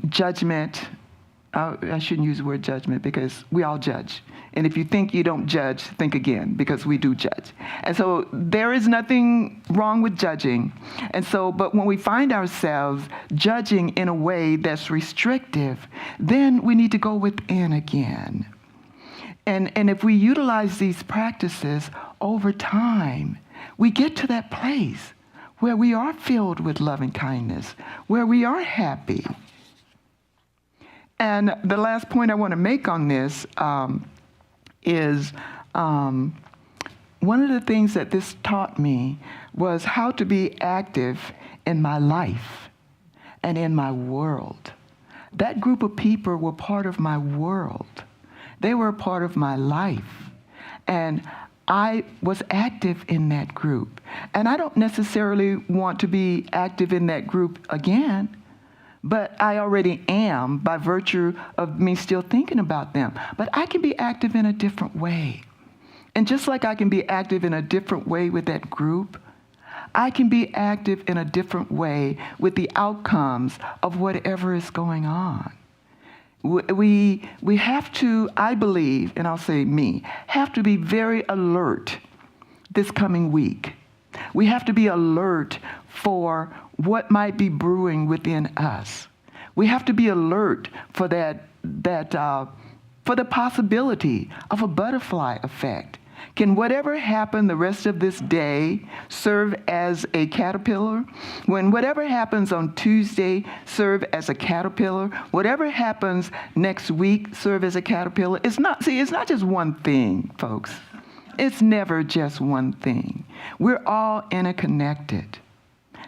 judgment, I shouldn't use the word judgment because we all judge. And if you think you don't judge, think again, because we do judge. And so there is nothing wrong with judging. And so, but when we find ourselves judging in a way that's restrictive, then we need to go within again. And if we utilize these practices over time, we get to that place where we are filled with loving kindness, where we are happy. And the last point I want to make on this is one of the things that this taught me was how to be active in my life and in my world. That group of people were part of my world. They were a part of my life. And I was active in that group. And I don't necessarily want to be active in that group again, but I already am by virtue of me still thinking about them. But I can be active in a different way. And just like I can be active in a different way with that group, I can be active in a different way with the outcomes of whatever is going on. We have to, I believe, and I'll say me, have to be very alert this coming week. We have to be alert for what might be brewing within us. We have to be alert for for the possibility of a butterfly effect. Can whatever happen the rest of this day serve as a caterpillar? When whatever happens on Tuesday serve as a caterpillar? Whatever happens next week serve as a caterpillar? It's not just one thing, folks. It's never just one thing. We're all interconnected.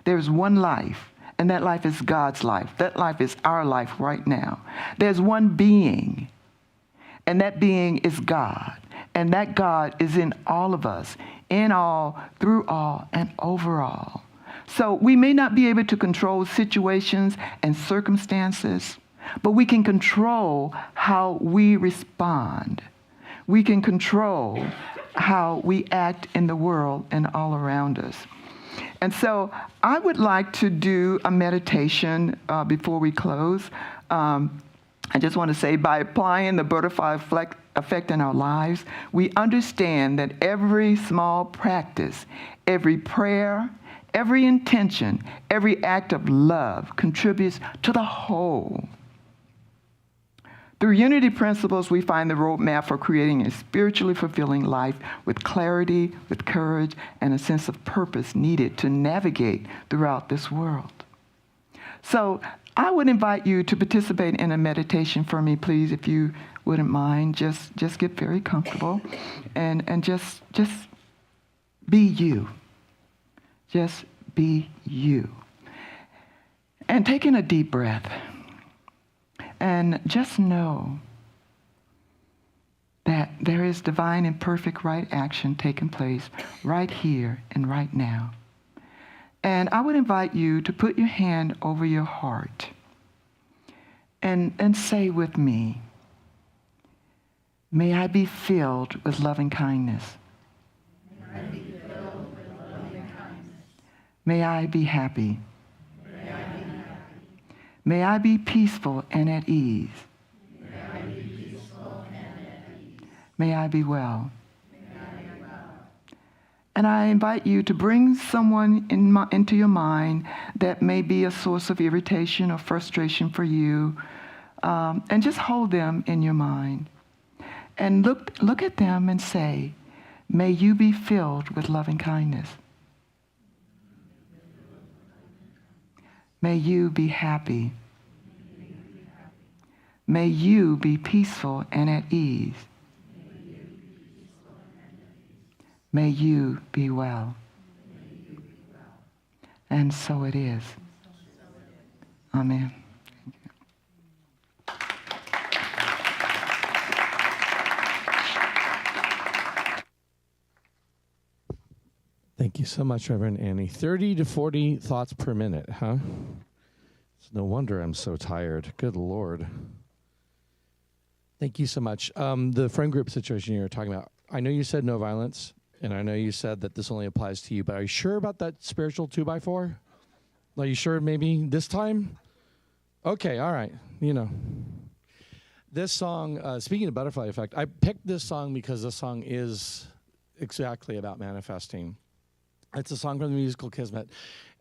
There's one life, and that life is God's life. That life is our life right now. There's one being, and that being is God. And that God is in all of us, in all, through all, and over all. So we may not be able to control situations and circumstances, but we can control how we respond. We can control how we act in the world and all around us. And so I would like to do a meditation before we close. I just want to say, by applying the butterfly effect in our lives, we understand that every small practice, every prayer, every intention, every act of love contributes to the whole. Through unity principles, we find the roadmap for creating a spiritually fulfilling life with clarity, with courage, and a sense of purpose needed to navigate throughout this world. So I would invite you to participate in a meditation for me, please, if you wouldn't mind. Just get very comfortable and just be you. Just be you. And take in a deep breath. And just know that there is divine and perfect right action taking place right here and right now. And I would invite you to put your hand over your heart and say with me, may I be filled with loving kindness. May I be filled with loving kindness. May I be happy. May I be happy. May I be peaceful and at ease. May I be peaceful and at ease. May I be well. May I be well. And I invite you to bring someone into your mind that may be a source of irritation or frustration for you, and just hold them in your mind. And look at them and say, may you be filled with loving kindness. May you be happy. May you be peaceful and at ease. May you be well. And so it is. Amen. Thank you so much, Reverend Annie. 30 to 40 thoughts per minute, huh? It's no wonder I'm so tired. Good Lord. Thank you so much. The friend group situation you were talking about, I know you said no violence, and I know you said that this only applies to you, but are you sure about that spiritual 2x4? Are you sure maybe this time? Okay, all right, you know. This song, speaking of butterfly effect, I picked this song because this song is exactly about manifesting. It's a song from the musical Kismet.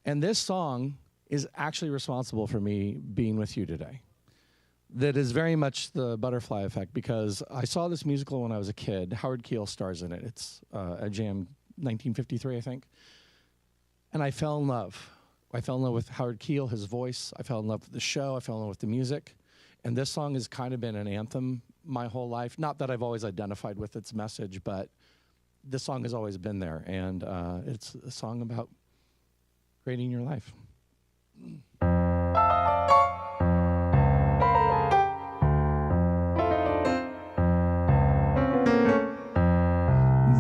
And this song is actually responsible for me being with you today. That is very much the butterfly effect, because I saw this musical when I was a kid. Howard Keel stars in it. It's a jam, 1953, I think. And I fell in love. I fell in love with Howard Keel, his voice. I fell in love with the show. I fell in love with the music. And this song has kind of been an anthem my whole life. Not that I've always identified with its message, but this song has always been there. And it's a song about creating your life.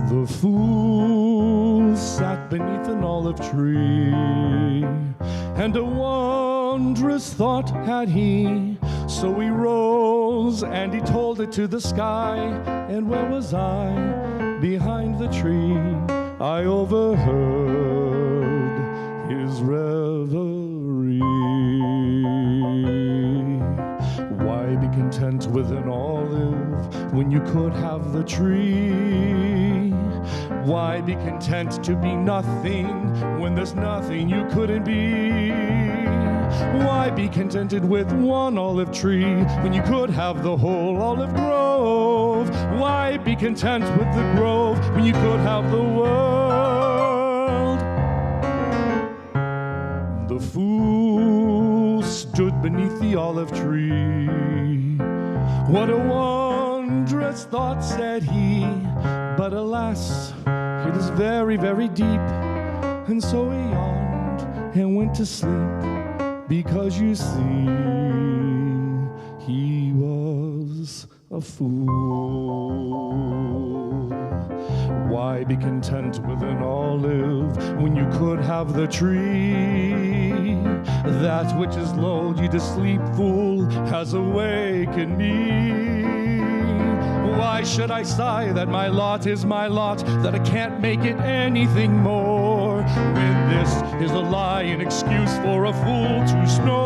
The fool sat beneath an olive tree, and a wondrous thought had he. So he rose and he told it to the sky. And where was I? Behind the tree. I overheard his reverie. Why be content with an olive when you could have the tree? Why be content to be nothing when there's nothing you couldn't be? Why be contented with one olive tree when you could have the whole olive grove? Why be content with the grove when you could have the world? The fool stood beneath the olive tree. What a wondrous thought, said he, but alas, it is very, very deep. And so he yawned and went to sleep. because you see, he was a fool. Why be content with an olive when you could have the tree? That which is lulled you to sleep, fool, has awakened me. Why should I sigh that my lot is my lot, that I can't make it anything more? When this is a lie, an excuse for a fool to snore.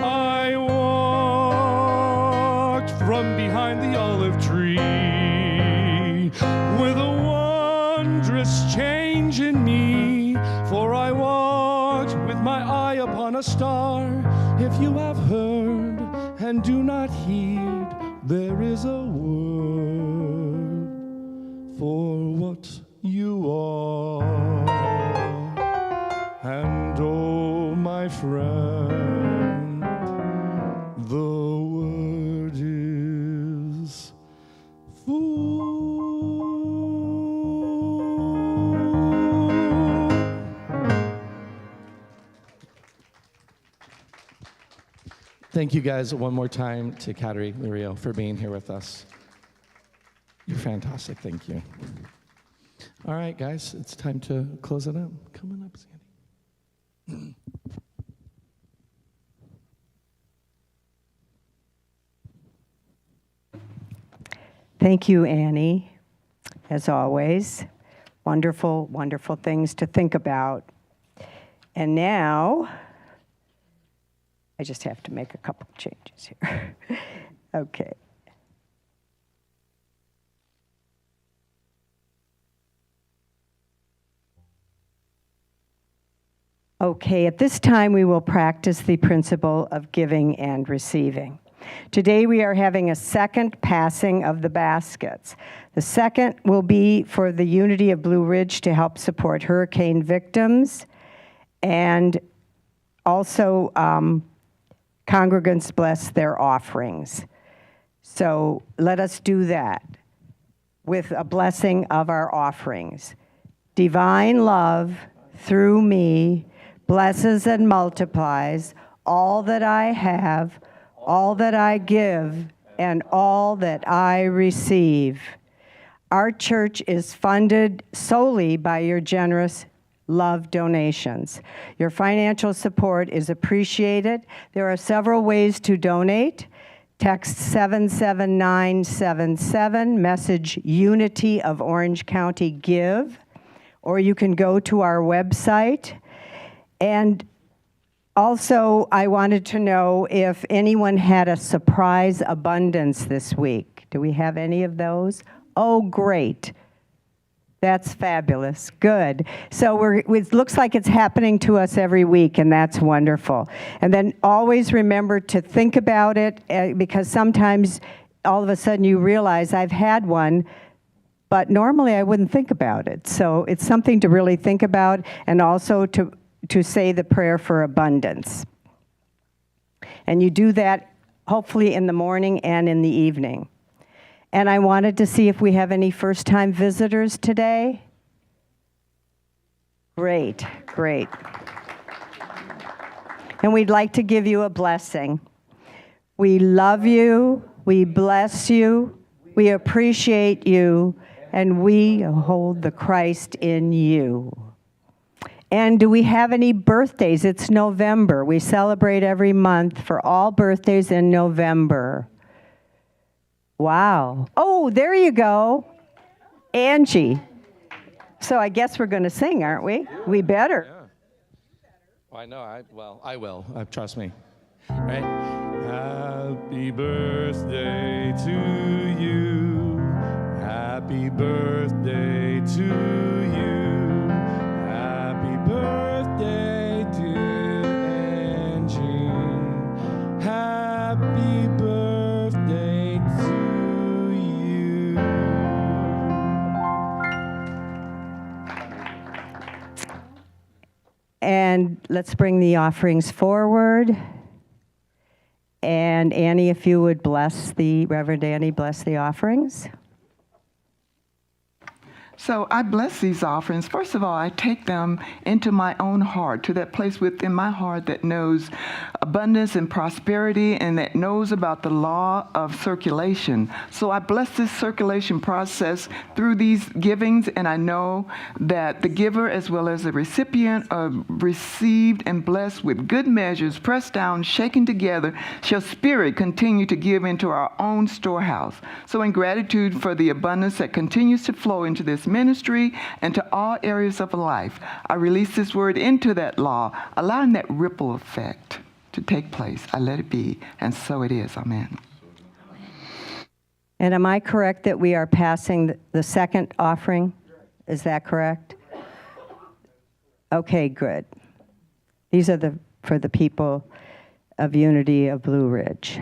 I walked from behind the olive tree with a wondrous change in me, for I walked with my eye upon a star. If you have heard and do not heed, there is a word for what you are. And oh, my friend, the word is fool. Thank you guys one more time to McCary, Lurio, for being here with us. You're fantastic, thank you. All right, guys, it's time to close it up. Come on up, Sandy. Thank you, Annie, as always. Wonderful, wonderful things to think about. And now, I just have to make a couple of changes here. Okay. Okay, at this time we will practice the principle of giving and receiving. Today we are having a second passing of the baskets. The second will be for the Unity of Blue Ridge to help support hurricane victims, and also congregants bless their offerings. So let us do that with a blessing of our offerings. Divine love through me blesses and multiplies all that I have, all that I give, and all that I receive. Our church is funded solely by your generous love donations. Your financial support is appreciated. There are several ways to donate. Text 77977, message Unity of Orange County Give, or you can go to our website. And also, I wanted to know if anyone had a surprise abundance this week. Do we have any of those? Oh, great. That's fabulous. Good. So it looks like it's happening to us every week, and that's wonderful. And then always remember to think about it, because sometimes all of a sudden you realize I've had one, but normally I wouldn't think about it. So it's something to really think about, and also to say the prayer for abundance. And you do that hopefully in the morning and in the evening. And I wanted to see if we have any first-time visitors today. Great, great. And we'd like to give you a blessing. We love you, we bless you, we appreciate you, and we hold the Christ in you. And do we have any birthdays? It's November. We celebrate every month for all birthdays in November. Wow. Oh, there you go. Angie. So I guess we're going to sing, aren't we? We better. Yeah. Well, I know. I will. Trust me. Right? Happy birthday to you. Happy birthday to you. Happy birthday, dear Angie. Happy birthday to you. And let's bring the offerings forward. And Annie, if you would bless Reverend Annie, bless the offerings. So I bless these offerings. First of all, I take them into my own heart, to that place within my heart that knows abundance and prosperity and that knows about the law of circulation. So I bless this circulation process through these givings, and I know that the giver as well as the recipient are received and blessed with good measures, pressed down, shaken together, shall Spirit continue to give into our own storehouse. So in gratitude for the abundance that continues to flow into this ministry and to all areas of life, I release this word into that law, allowing that ripple effect to take place. I let it be, and so it is. Amen. And am I correct that we are passing the second offering? Is that correct? Okay, good. These are for the people of Unity of Blue Ridge.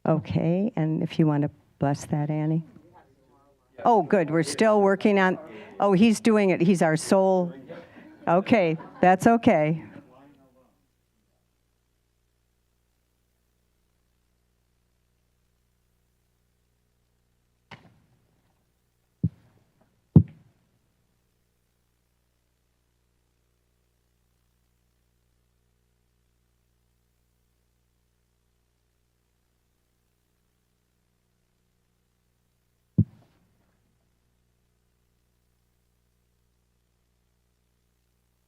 Okay, and if you want to bless that, Annie. Oh, good, we're still working on, oh, he's doing it, he's our sole, okay, that's okay.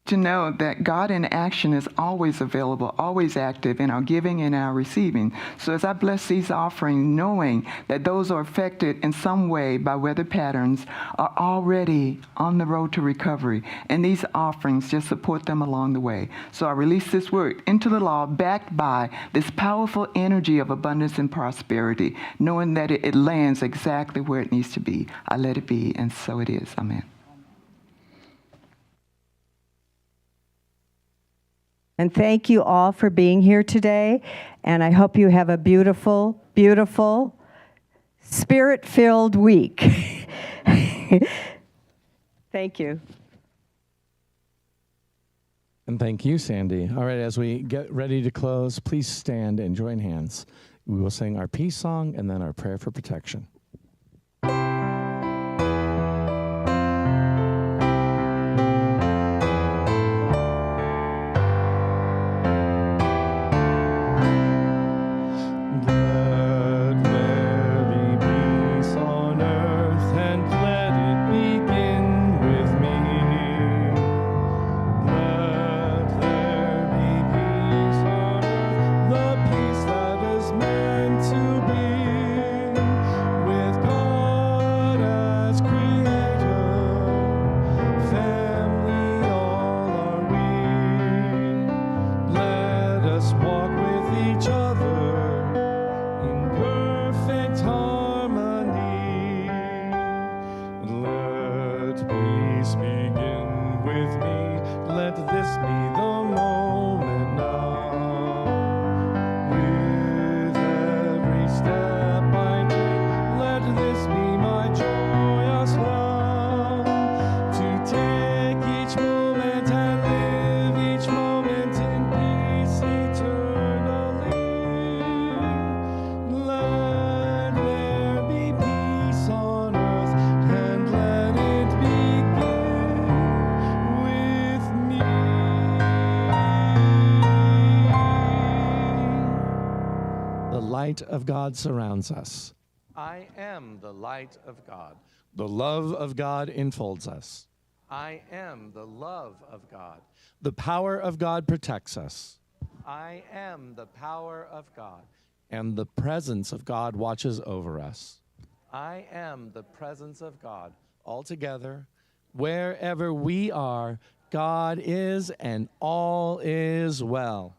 To know that God in action is always available, always active in our giving and our receiving. So as I bless these offerings, knowing that those are affected in some way by weather patterns are already on the road to recovery, and these offerings just support them along the way. So I release this word into the law, backed by this powerful energy of abundance and prosperity, knowing that it lands exactly where it needs to be. I let it be, and so it is. Amen. And thank you all for being here today. And I hope you have a beautiful, beautiful, spirit-filled week. Thank you. And thank you, Sandy. All right, as we get ready to close, please stand and join hands. We will sing our peace song and then our prayer for protection. Of God surrounds us. I am the light of God. The love of God enfolds us. I am the love of God. The power of God protects us. I am the power of God. And the presence of God watches over us. I am the presence of God. Altogether, wherever we are, God is, and all is well.